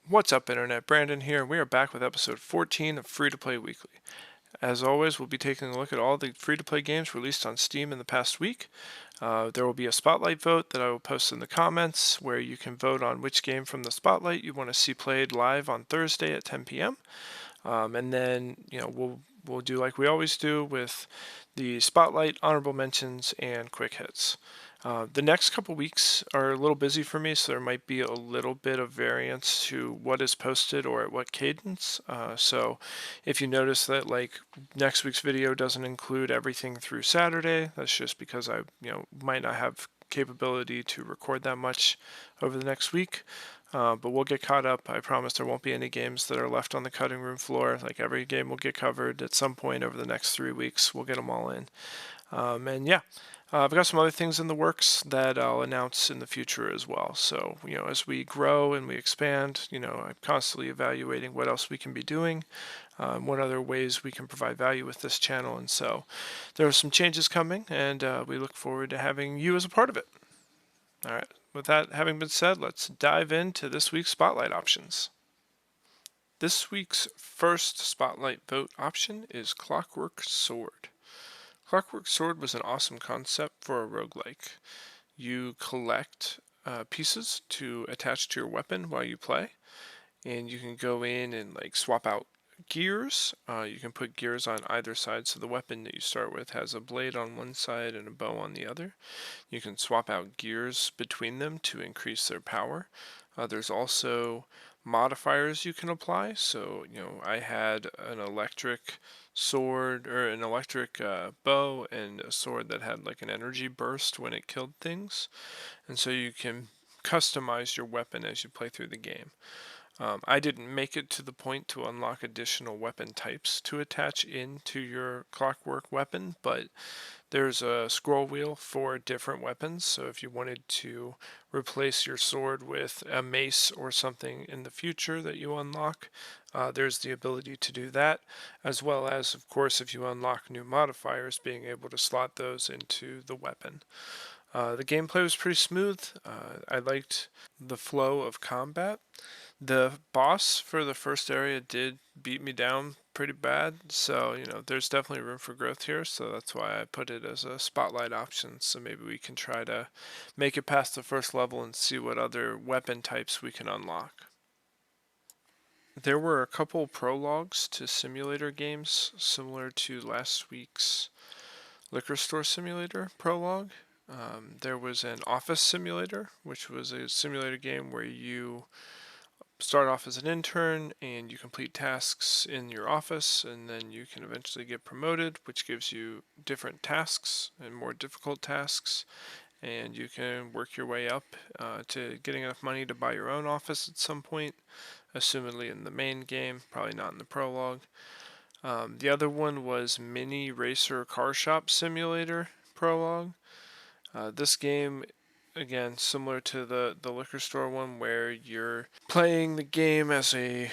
What's up, Internet? Brandon here. We are back with episode 14 of Free2Play Weekly. As always, we'll be taking a look at all the free-to-play games released on Steam in the past week. There will be a spotlight vote that I will post in the comments where you can vote on which game from the spotlight you want to see played live on Thursday at 10 p.m. And then, we'll do like we always do with the spotlight, honorable mentions, and quick hits. The next couple weeks are a little busy for me, so there might be a little bit of variance to what is posted or at what cadence. So if you notice that like next week's video doesn't include everything through Saturday, that's just because I might not have capability to record that much over the next week. But we'll get caught up. I promise there won't be any games that are left on the cutting room floor. Like every game will get covered at some point over the next 3 weeks. We'll get them all in. And yeah, I've got some other things in the works that I'll announce in the future as well. So, as we grow and we expand, I'm constantly evaluating what else we can be doing, what other ways we can provide value with this channel. And so there are some changes coming, and we look forward to having you as a part of it. All right, with that having been said, let's dive into this week's spotlight options. This week's first spotlight vote option is Clockwork Sword. Clockwork Sword was an awesome concept for a roguelike. You collect pieces to attach to your weapon while you play, and you can go in and like swap out gears. You can put gears on either side, so the weapon that you start with has a blade on one side and a bow on the other. You can swap out gears between them to increase their power. There's also modifiers you can apply. So, I had an electric sword or an electric bow and a sword that had like an energy burst when it killed things. And so you can customize your weapon as you play through the game. I didn't make it to the point to unlock additional weapon types to attach into your clockwork weapon, but there's a scroll wheel for different weapons. So if you wanted to replace your sword with a mace or something in the future that you unlock, there's the ability to do that, as well as, of course, if you unlock new modifiers, being able to slot those into the weapon. The gameplay was pretty smooth. I liked the flow of combat. The boss for the first area did beat me down pretty bad, so there's definitely room for growth here, so that's why I put it as a spotlight option. So maybe we can try to make it past the first level and see what other weapon types we can unlock. There were a couple prologues to simulator games similar to last week's Liquor Store Simulator prologue. There was an Office Simulator, which was a simulator game where you start off as an intern and you complete tasks in your office, and then you can eventually get promoted, which gives you different tasks and more difficult tasks, and you can work your way up to getting enough money to buy your own office at some point, assumedly in the main game, probably not in the prologue. The other one was Mini Racer Car Shop Simulator prologue. This game, again, similar to the liquor store one, where you're playing the game as a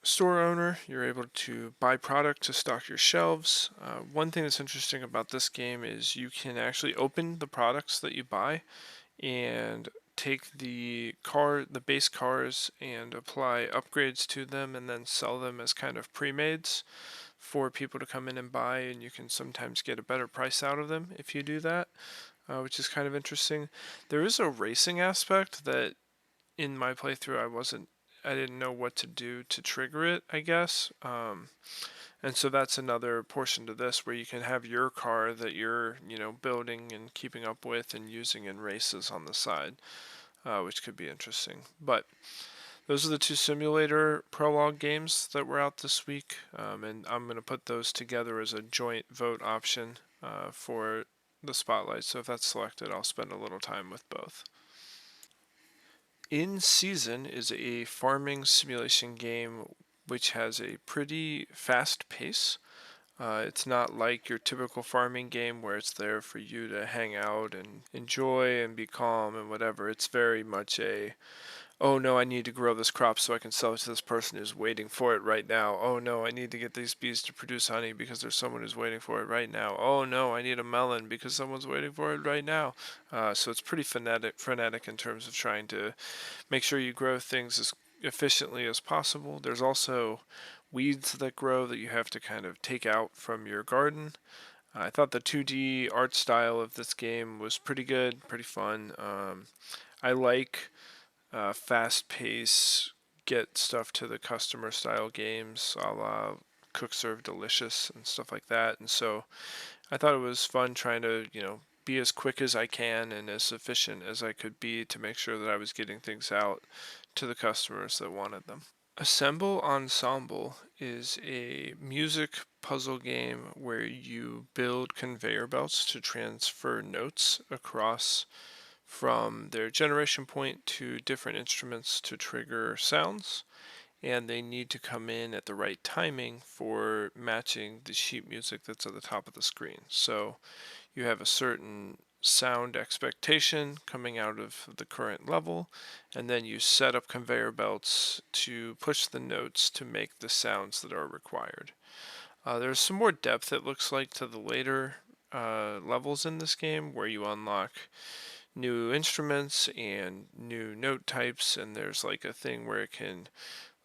store owner. You're able to buy product to stock your shelves. One thing that's interesting about this game is you can actually open the products that you buy and take the base cars and apply upgrades to them and then sell them as kind of pre-mades for people to come in and buy, and you can sometimes get a better price out of them if you do that, which is kind of interesting. There is a racing aspect that in my playthrough I didn't know what to do to trigger it, I guess. And so that's another portion to this where you can have your car that you're, building and keeping up with and using in races on the side, which could be interesting. But those are the two simulator prologue games that were out this week, and I'm going to put those together as a joint vote option for the spotlight. So if that's selected, I'll spend a little time with both. In Season is a farming simulation game which has a pretty fast pace. It's not like your typical farming game where it's there for you to hang out and enjoy and be calm and whatever. It's very much oh no, I need to grow this crop so I can sell it to this person who's waiting for it right now. Oh no, I need to get these bees to produce honey because there's someone who's waiting for it right now. Oh no, I need a melon because someone's waiting for it right now. So it's pretty frenetic in terms of trying to make sure you grow things as efficiently as possible. There's also weeds that grow that you have to kind of take out from your garden. I thought the 2D art style of this game was pretty good, pretty fun. I like fast pace, get stuff to the customer style games, a la Cook Serve Delicious and stuff like that. And so I thought it was fun trying to, be as quick as I can and as efficient as I could be to make sure that I was getting things out to the customers that wanted them. Assemble Ensemble is a music puzzle game where you build conveyor belts to transfer notes across from their generation point to different instruments to trigger sounds, and they need to come in at the right timing for matching the sheet music that's at the top of the screen. So you have a certain sound expectation coming out of the current level, and then you set up conveyor belts to push the notes to make the sounds that are required. There's some more depth, it looks like, to the later levels in this game where you unlock new instruments and new note types, and there's like a thing where it can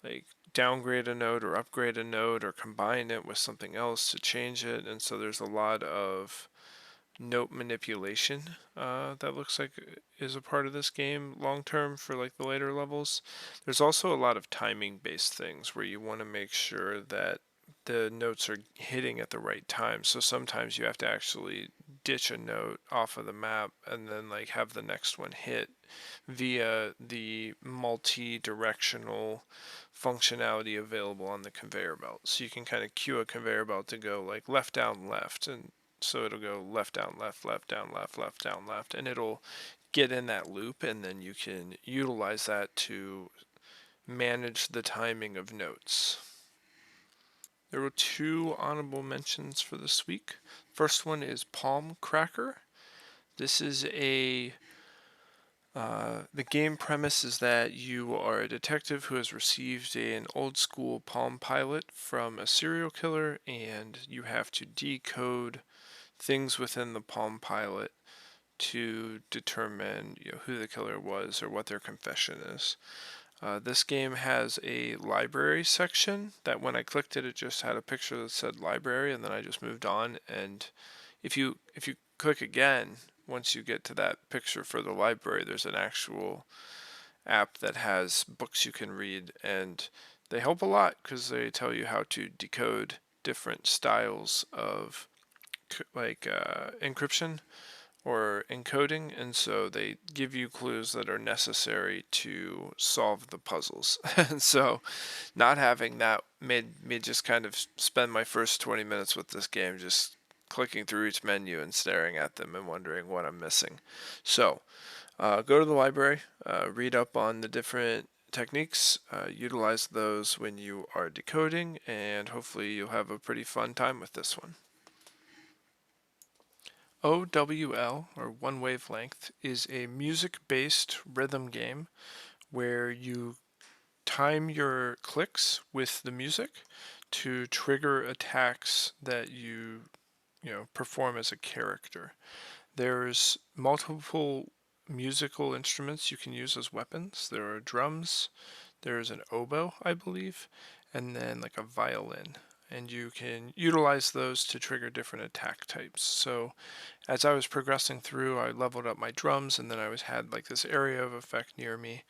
like downgrade a note or upgrade a note or combine it with something else to change it. And so there's a lot of note manipulation that looks like is a part of this game long term for like the later levels. There's also a lot of timing based things where you want to make sure that the notes are hitting at the right time. So sometimes you have to actually ditch a note off of the map and then like have the next one hit via the multi-directional functionality available on the conveyor belt. So you can kind of cue a conveyor belt to go like left down left, and so it'll go left down left, left down left, left down left, and it'll get in that loop, and then you can utilize that to manage the timing of notes. There were 2 honorable mentions for this week. First one is Palm Cracker. This is the game premise is that you are a detective who has received an old school Palm Pilot from a serial killer, and you have to decode things within the Palm Pilot to determine who the killer was or what their confession is. This game has a library section that when I clicked it, it just had a picture that said library, and then I just moved on. And if you click again, once you get to that picture for the library, there's an actual app that has books you can read, and they help a lot because they tell you how to decode different styles of encryption or encoding, and so they give you clues that are necessary to solve the puzzles. And so not having that made me just kind of spend my first 20 minutes with this game just clicking through each menu and staring at them and wondering what I'm missing. So go to the library, read up on the different techniques, utilize those when you are decoding, and hopefully you'll have a pretty fun time with this one. O.W.L, or One Wavelength, is a music-based rhythm game where you time your clicks with the music to trigger attacks that you perform as a character. There's multiple musical instruments you can use as weapons. There are drums, there's an oboe, I believe, and then like a violin. And you can utilize those to trigger different attack types. So as I was progressing through, I leveled up my drums, and then I had like this area of effect near me,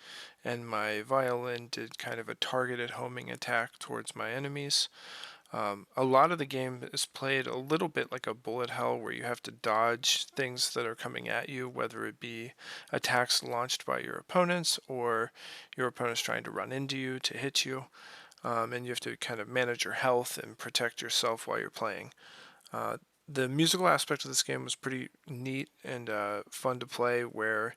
and my violin did kind of a targeted homing attack towards my enemies. A lot of the game is played a little bit like a bullet hell, where you have to dodge things that are coming at you, whether it be attacks launched by your opponents or your opponents trying to run into you to hit you. And you have to kind of manage your health and protect yourself while you're playing. The musical aspect of this game was pretty neat and fun to play, where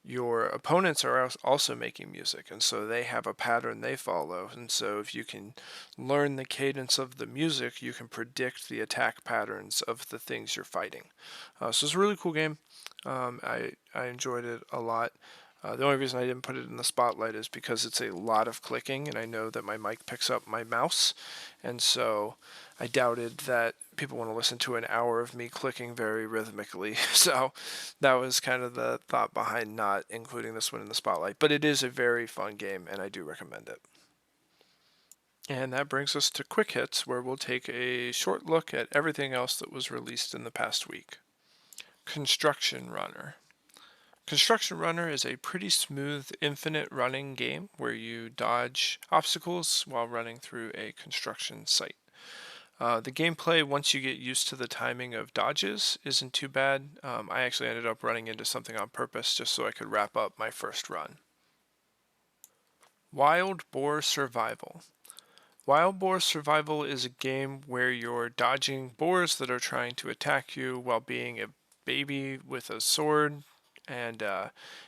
your opponents are also making music, and so they have a pattern they follow, and so if you can learn the cadence of the music, you can predict the attack patterns of the things you're fighting. So it's a really cool game. I enjoyed it a lot. The only reason I didn't put it in the spotlight is because it's a lot of clicking, and I know that my mic picks up my mouse, and so I doubted that people want to listen to an hour of me clicking very rhythmically. So that was kind of the thought behind not including this one in the spotlight. But it is a very fun game, and I do recommend it. And that brings us to Quick Hits, where we'll take a short look at everything else that was released in the past week. Construction Runner. Construction Runner is a pretty smooth, infinite running game where you dodge obstacles while running through a construction site. The gameplay, once you get used to the timing of dodges, isn't too bad. I actually ended up running into something on purpose just so I could wrap up my first run. Wild Boar Survival. Wild Boar Survival is a game where you're dodging boars that are trying to attack you while being a baby with a sword, and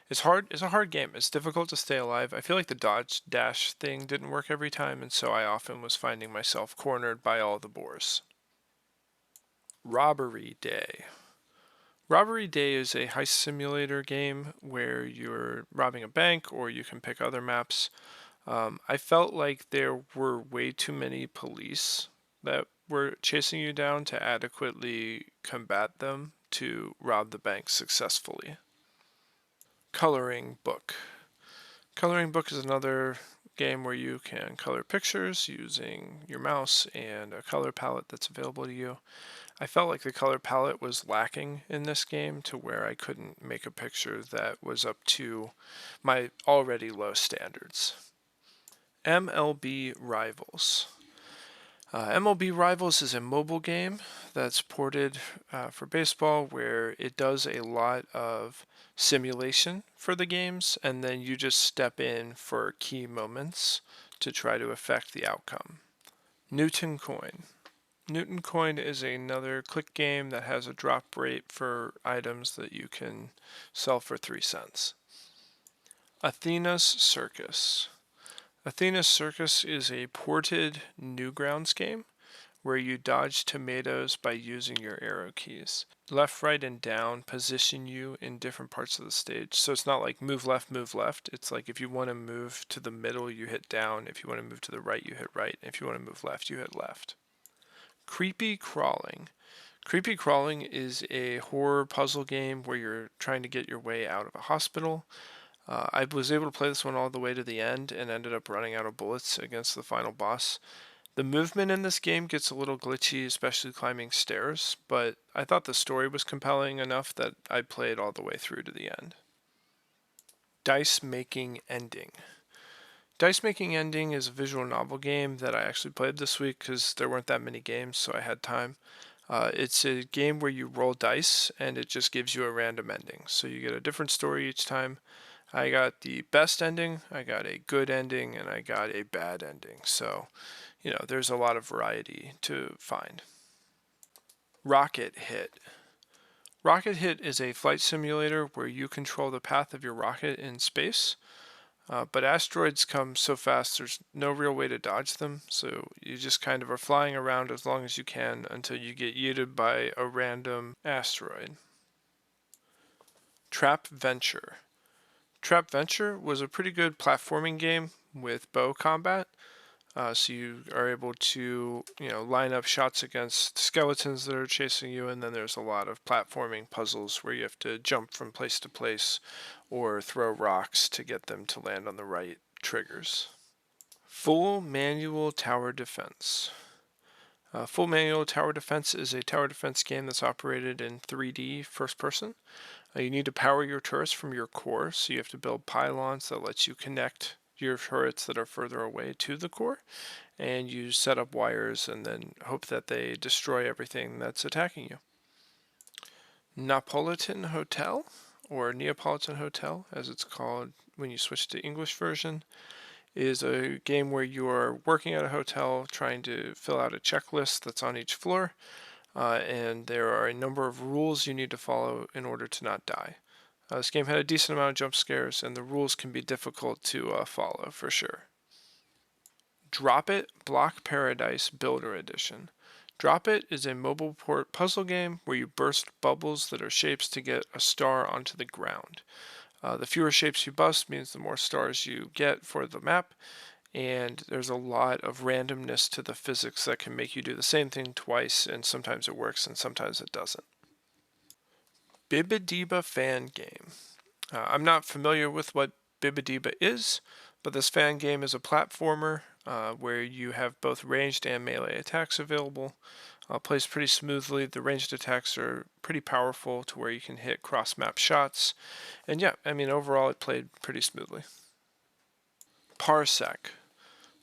it's hard. It's a hard game. It's difficult to stay alive. I feel like the dodge dash thing didn't work every time, and so I often was finding myself cornered by all the boars. Robbery Day. Robbery Day is a heist simulator game where you're robbing a bank, or you can pick other maps. I felt like there were way too many police that were chasing you down to adequately combat them to rob the bank successfully. Coloring Book. Coloring Book is another game where you can color pictures using your mouse and a color palette that's available to you. I felt like the color palette was lacking in this game to where I couldn't make a picture that was up to my already low standards. MLB Rivals. MLB Rivals is a mobile game that's ported for baseball, where it does a lot of simulation for the games, and then you just step in for key moments to try to affect the outcome. Newton Coin. Newton Coin is another click game that has a drop rate for items that you can sell for 3 cents. Athena's Circus. Athena's Circus is a ported Newgrounds game where you dodge tomatoes by using your arrow keys. Left, right, and down position you in different parts of the stage. So it's not like move left, move left. It's like if you want to move to the middle, you hit down. If you want to move to the right, you hit right. If you want to move left, you hit left. Creepy Crawling. Creepy Crawling is a horror puzzle game where you're trying to get your way out of a hospital. I was able to play this one all the way to the end and ended up running out of bullets against the final boss. The movement in this game gets a little glitchy, especially climbing stairs, but I thought the story was compelling enough that I played all the way through to the end. Dice Making Ending. Dice Making Ending is a visual novel game that I actually played this week because there weren't that many games, so I had time. It's a game where you roll dice and it just gives you a random ending. So you get a different story each time. I got the best ending, I got a good ending, and I got a bad ending. So, there's a lot of variety to find. Rocket Hit. Rocket Hit is a flight simulator where you control the path of your rocket in space. But asteroids come so fast, there's no real way to dodge them. So you just kind of are flying around as long as you can until you get yeeted by a random asteroid. Trap Venture. Trap Venture was a pretty good platforming game with bow combat. So you are able to, line up shots against skeletons that are chasing you, and then there's a lot of platforming puzzles where you have to jump from place to place or throw rocks to get them to land on the right triggers. Full Manual Tower Defense. Full Manual Tower Defense is a tower defense game that's operated in 3D first person. You need to power your turrets from your core, so you have to build pylons that lets you connect your turrets that are further away to the core, and you set up wires and then hope that they destroy everything that's attacking you. Neapolitan Hotel, or Neapolitan Hotel as it's called when you switch to English version, is a game where you are working at a hotel trying to fill out a checklist that's on each floor. And there are a number of rules you need to follow in order to not die. This game had a decent amount of jump scares, and the rules can be difficult to follow for sure. Drop It Block Paradise Builder Edition. Drop It is a mobile port puzzle game where you burst bubbles that are shapes to get a star onto the ground. The fewer shapes you bust means the more stars you get for the map, and there's a lot of randomness to the physics that can make you do the same thing twice, and sometimes it works and sometimes it doesn't. Bibadiba fan game. I'm not familiar with what Bibadiba is, but this fan game is a platformer where you have both ranged and melee attacks available. Plays pretty smoothly. The ranged attacks are pretty powerful to where you can hit cross-map shots. And yeah, I mean, overall it played pretty smoothly. Parsec.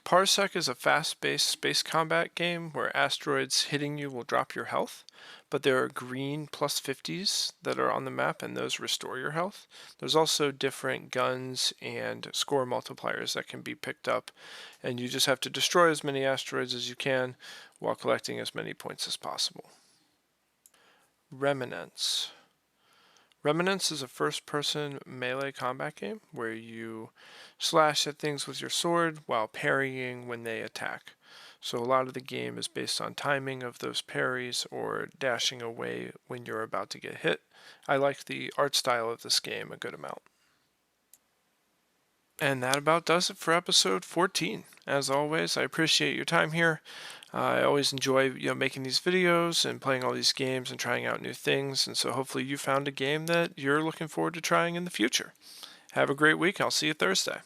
Parsec is a fast-paced space combat game where asteroids hitting you will drop your health, but there are green plus 50s that are on the map, and those restore your health. There's also different guns and score multipliers that can be picked up, and you just have to destroy as many asteroids as you can while collecting as many points as possible. Remnants. Remnants is a first-person melee combat game where you slash at things with your sword while parrying when they attack. So a lot of the game is based on timing of those parries or dashing away when you're about to get hit. I like the art style of this game a good amount. And that about does it for episode 14. As always, I appreciate your time here. I always enjoy making these videos and playing all these games and trying out new things, and so hopefully you found a game that you're looking forward to trying in the future. Have a great week. I'll see you Thursday.